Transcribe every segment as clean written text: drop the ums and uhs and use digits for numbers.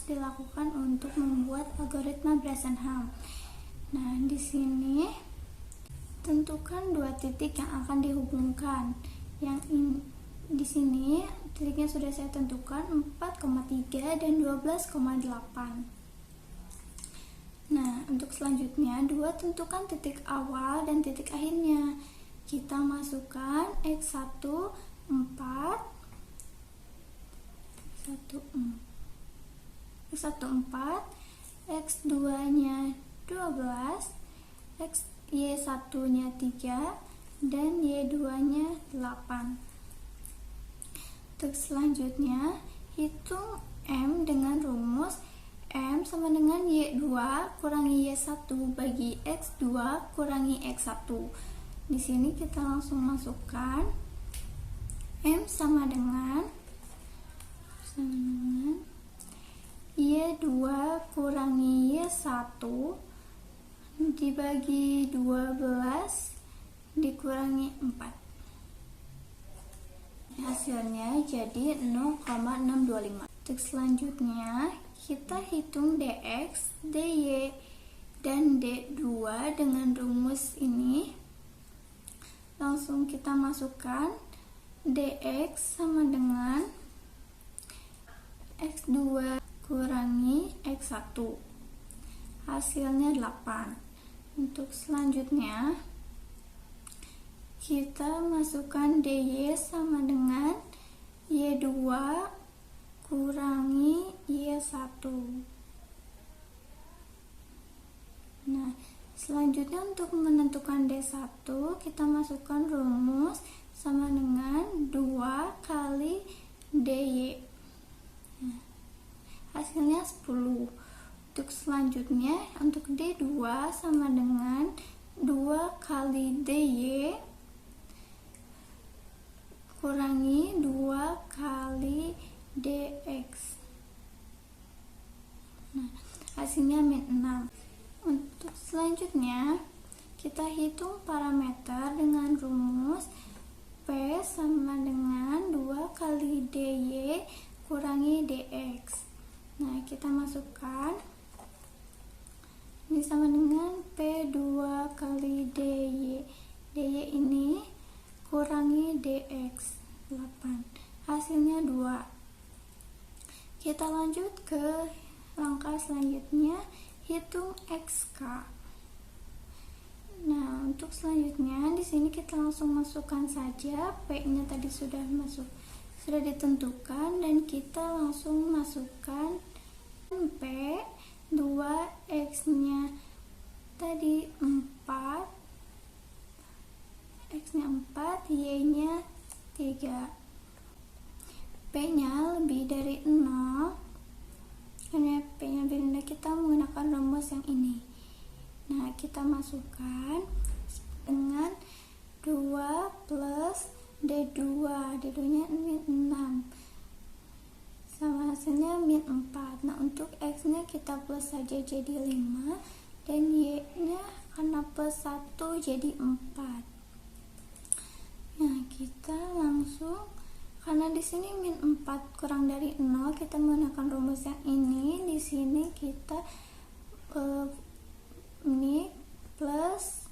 Dilakukan untuk membuat algoritma Bresenham. Nah, di sini tentukan dua titik yang akan dihubungkan. Di sini titiknya sudah saya tentukan 4,3 dan 12,8. Nah, untuk selanjutnya tentukan titik awal dan titik akhirnya. Kita masukkan X1 4 X2 nya 12, Y1 nya 3, dan Y2 nya 8. Untuk selanjutnya, hitung M dengan rumus M sama dengan Y2 kurangi Y1 bagi X2 kurangi X1. Di sini kita langsung masukkan M sama dengan Y2 kurangi Y1 dibagi 12 dikurangi 4. Hasilnya jadi 0,625. Untuk selanjutnya, kita hitung dx, dy, dan d2 dengan rumus ini. Langsung kita masukkan dx sama dengan x2 kurangi X1, hasilnya 8. Untuk selanjutnya, kita masukkan DY sama dengan Y2 kurangi Y1. Nah, selanjutnya untuk menentukan D1, kita masukkan rumus sama dengan 2 kali DY. Hasilnya 10. Untuk selanjutnya, untuk D2 sama dengan 2 kali DY kurangi 2 kali DX. Nah, hasilnya -6. Untuk selanjutnya, kita hitung parameter dengan rumus P sama dengan 2 kali DY kurangi DX. Nah, kita masukkan ini sama dengan P2 kali DY. DY ini kurangi DX 8. Hasilnya 2. Kita lanjut ke langkah selanjutnya, hitung XK. Nah, untuk selanjutnya di sini kita langsung masukkan saja P-nya tadi sudah ditentukan, dan kita langsung masukkan P 2, X nya tadi 4, X nya 4, Y nya 3. P nya lebih dari 0, karena P nya lebih rendah kita menggunakan rumus yang ini. Nah, kita masukkan dengan 2 plus D2 nya -6 sama hasilnya -4. Nah, untuk X nya kita plus saja jadi 5, dan Y nya karena plus 1 jadi 4. Nah, kita langsung, karena di sini -4 kurang dari 0, kita menggunakan rumus yang ini. Di sini kita ini plus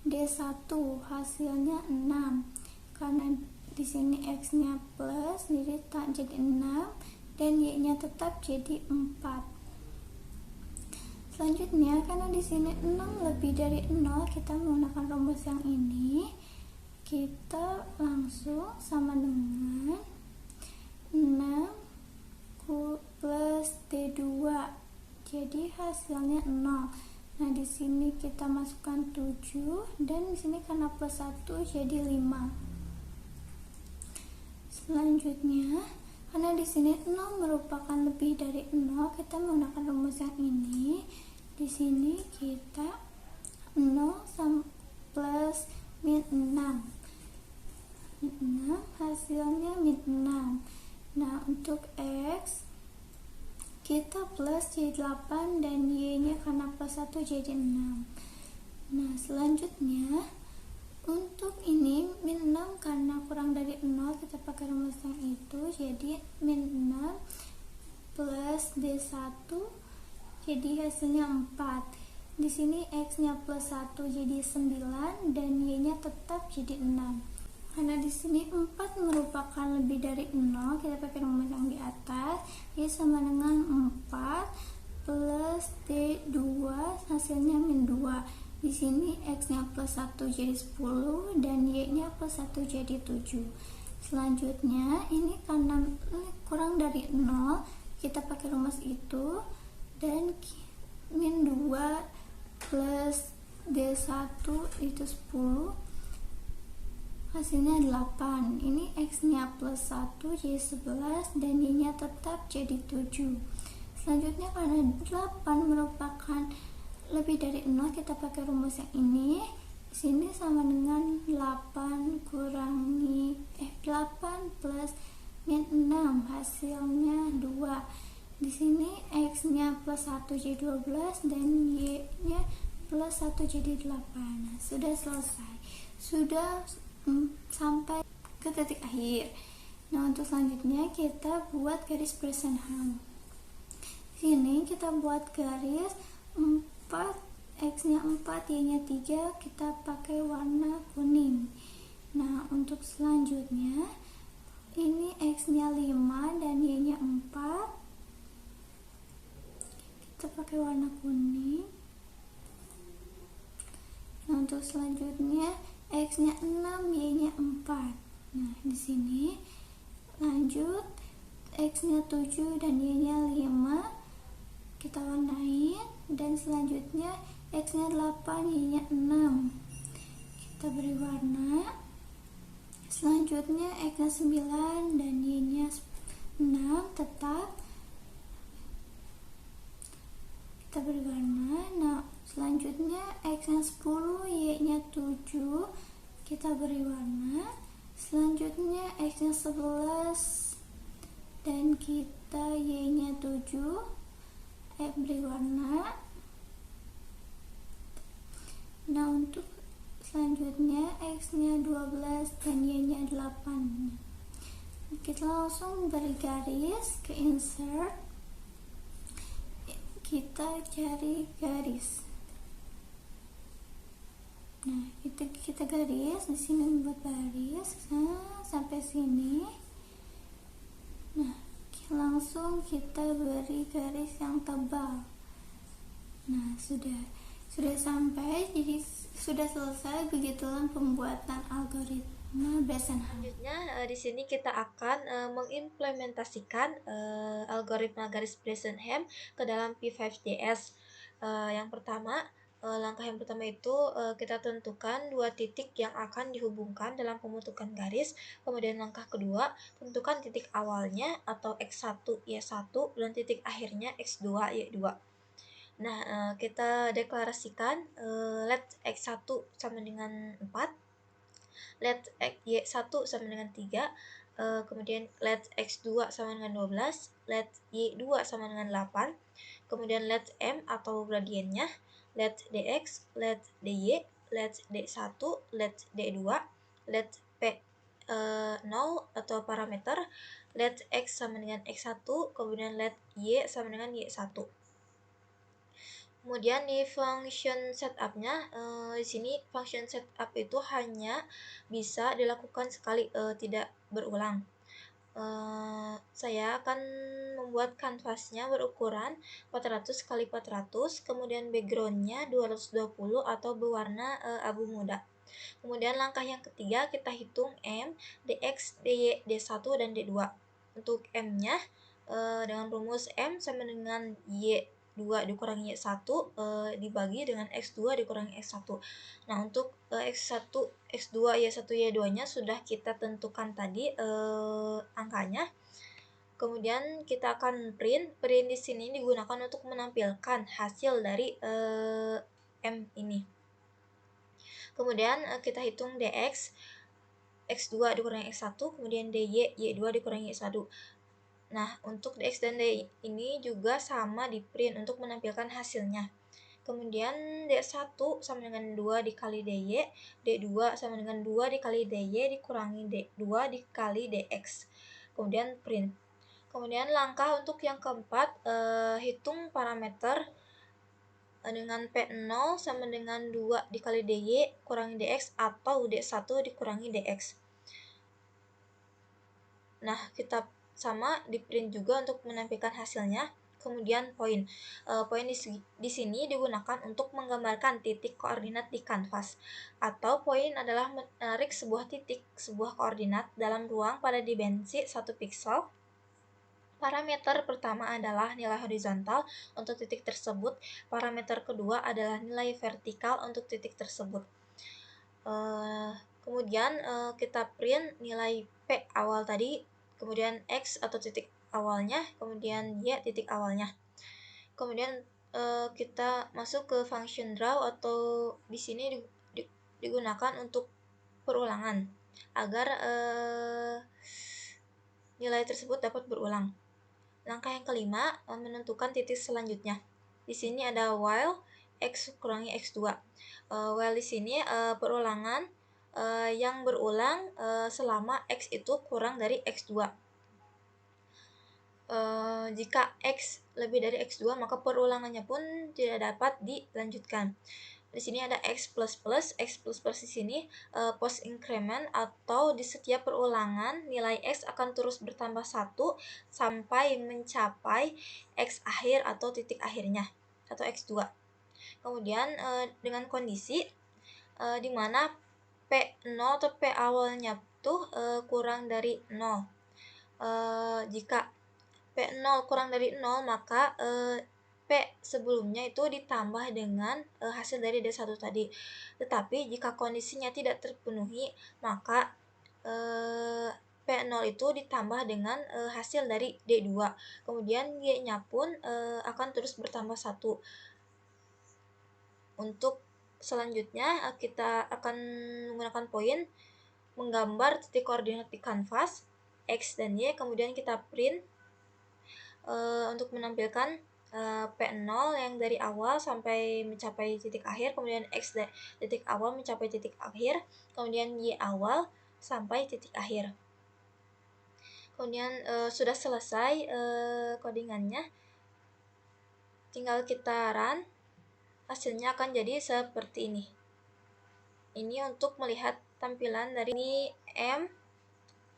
D1 hasilnya 6. Karena di sini X-nya plus, jadi tak jadi 6, dan Y-nya tetap jadi 4. Selanjutnya, karena di sini 6 lebih dari 0, kita menggunakan rumus yang ini. Kita langsung sama dengan 6 plus D2. Jadi hasilnya 0. Nah, di sini kita masukkan 7, dan di sini karena plus 1 jadi 5. Selanjutnya, karena di sini 0 merupakan lebih dari 0, kita menggunakan rumus yang ini. Di sini kita 0 plus -6. hasilnya min 6. Nah, untuk X kita plus jadi 8 dan Y nya karena plus 1 jadi 6. Nah, selanjutnya untuk ini min 6 karena kurang dari 0 kita pakai rumus yang itu, jadi min 6 plus D1 jadi hasilnya 4. Di sini X nya plus 1 jadi 9 dan Y nya tetap jadi 6. Karena di sini 4 merupakan lebih dari 0, kita pakai rumus yang di atas, Y sama dengan 4 plus D2 hasilnya min 2. Di sini X-nya plus 1 jadi 10 dan Y-nya plus 1 jadi 7. Selanjutnya, ini karena kurang dari 0, kita pakai rumus itu dan min 2 plus D1 itu 10. Hasilnya 8. Ini X-nya plus 1 jadi 11 dan Y-nya tetap jadi 7. Selanjutnya karena 8 merupakan lebih dari 0, kita pakai rumus yang ini. Di sini sama dengan 8 plus min 6 hasilnya 2. Di sini X-nya plus 1 jadi 12 dan Y-nya plus 1 jadi 8. Nah, sudah selesai. Sudah sampai ke titik akhir. Nah, untuk selanjutnya kita buat garis persamaan. Sini kita buat garis 4, X-nya 4, Y-nya 3, kita pakai warna kuning. Nah, untuk selanjutnya ini X-nya 5 dan Y-nya 4, kita pakai warna kuning. Nah, untuk selanjutnya X-nya 6, Y-nya 4. Nah, di sini lanjut X-nya 7 dan Y-nya 5, kita warnain, dan selanjutnya X-nya 8, Y-nya 6, kita beri warna. Selanjutnya X-nya 9 dan Y-nya 6 tetap kita beri warna. Nah, selanjutnya X-nya 10, Y-nya 7, kita beri warna. Selanjutnya X-nya 11 dan kita Y-nya 7, beri warna. Nah, untuk selanjutnya X-nya 12 dan Y-nya 8. Kita langsung beri garis ke insert, kita cari garis. Nah, kita garis di sini, membuat garis sampai sini. Nah, langsung kita beri garis yang tebal. Nah, sudah sampai, jadi sudah selesai. Begitulah pembuatan algoritma Besenham. Selanjutnya di sini kita akan mengimplementasikan algoritma garis Besenham ke dalam P5DS. Yang pertama, langkah yang pertama itu kita tentukan dua titik yang akan dihubungkan dalam pembentukan garis. Kemudian langkah kedua, tentukan titik awalnya atau X1, Y1 dan titik akhirnya X2, Y2. Nah, kita deklarasikan let X1 sama dengan 4, let Y1 sama dengan 3, kemudian let X2 sama dengan 12, let Y2 sama dengan 8, kemudian let M atau gradiennya, let DX, let DY, let D1, let D2, let P 0 atau parameter, let X sama dengan X1, kemudian let Y sama dengan Y1. Kemudian di function setup-nya, di sini function setup itu hanya bisa dilakukan sekali, tidak berulang. Saya akan membuat kanvasnya berukuran 400 x 400, kemudian backgroundnya 220 atau berwarna abu muda. Kemudian langkah yang ketiga, kita hitung M, DX, DY, D1, dan D2. Untuk M-nya dengan rumus M sama dengan Y2 dikurangi Y1 dibagi dengan X2 dikurangi X1. Nah, untuk X1, X2, Y1, Y2 nya sudah kita tentukan tadi angkanya. Kemudian kita akan print di sini digunakan untuk menampilkan hasil dari M ini. Kemudian kita hitung DX. X2 dikurangi X1, kemudian DY, Y2 dikurangi Y1. Nah, untuk dx dan dy ini juga sama di print untuk menampilkan hasilnya. Kemudian D1 sama dengan 2 dikali dy, D2 sama dengan 2 dikali dy dikurangi D2 dikali dx. Kemudian print. Kemudian langkah untuk yang keempat, hitung parameter dengan P0 sama dengan 2 dikali dy kurangi dx atau D1 dikurangi dx. Nah, kita sama di print juga untuk menampilkan hasilnya. Kemudian poin. Poin di sini digunakan untuk menggambarkan titik koordinat di kanvas. Atau poin adalah menarik sebuah titik, sebuah koordinat dalam ruang pada dimensi 1 piksel. Parameter pertama adalah nilai horizontal untuk titik tersebut. Parameter kedua adalah nilai vertikal untuk titik tersebut. Kemudian kita print nilai P awal tadi, kemudian X atau titik awalnya, kemudian Y titik awalnya. Kemudian kita masuk ke function draw, atau di sini digunakan untuk perulangan agar nilai tersebut dapat berulang. Langkah yang kelima, menentukan titik selanjutnya. Di sini ada while X kurangi X2. While di sini perulangan yang berulang selama X itu kurang dari X2. Jika X lebih dari X2, maka perulangannya pun tidak dapat dilanjutkan. Di sini ada X++. X++ di sini post increment, atau di setiap perulangan nilai X akan terus bertambah 1 sampai mencapai X akhir atau titik akhirnya, atau X2. Kemudian dengan kondisi di mana P0 atau P awalnya tuh kurang dari 0. Jika P0 kurang dari 0, maka P sebelumnya itu ditambah dengan hasil dari D1 tadi. Tetapi jika kondisinya tidak terpenuhi, maka P0 itu ditambah dengan hasil dari D2. Kemudian Y-nya pun akan terus bertambah 1. Untuk selanjutnya kita akan menggunakan poin menggambar titik koordinat di kanvas X dan Y, kemudian kita print untuk menampilkan P0 yang dari awal sampai mencapai titik akhir, kemudian X dari titik awal mencapai titik akhir, kemudian Y awal sampai titik akhir. Kemudian sudah selesai codingannya, tinggal kita run, hasilnya akan jadi seperti ini. Ini untuk melihat tampilan dari ini M,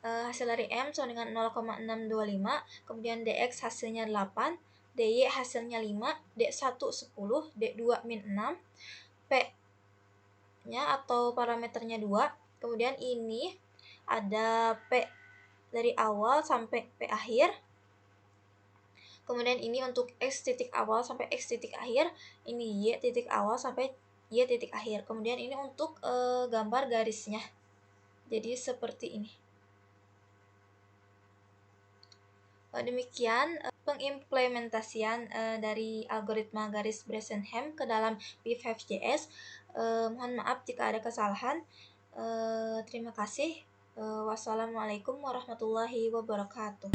hasil dari M sama dengan 0,625, kemudian DX hasilnya 8, DY hasilnya 5, D1 10, D2 min 6, P-nya atau parameternya 2, kemudian ini ada P dari awal sampai P akhir, kemudian ini untuk X titik awal sampai X titik akhir, ini Y titik awal sampai Y titik akhir, kemudian ini untuk gambar garisnya, jadi seperti ini. Demikian pengimplementasian dari algoritma garis Bresenham ke dalam P5JS. Mohon maaf jika ada kesalahan. Terima kasih. Wassalamualaikum warahmatullahi wabarakatuh.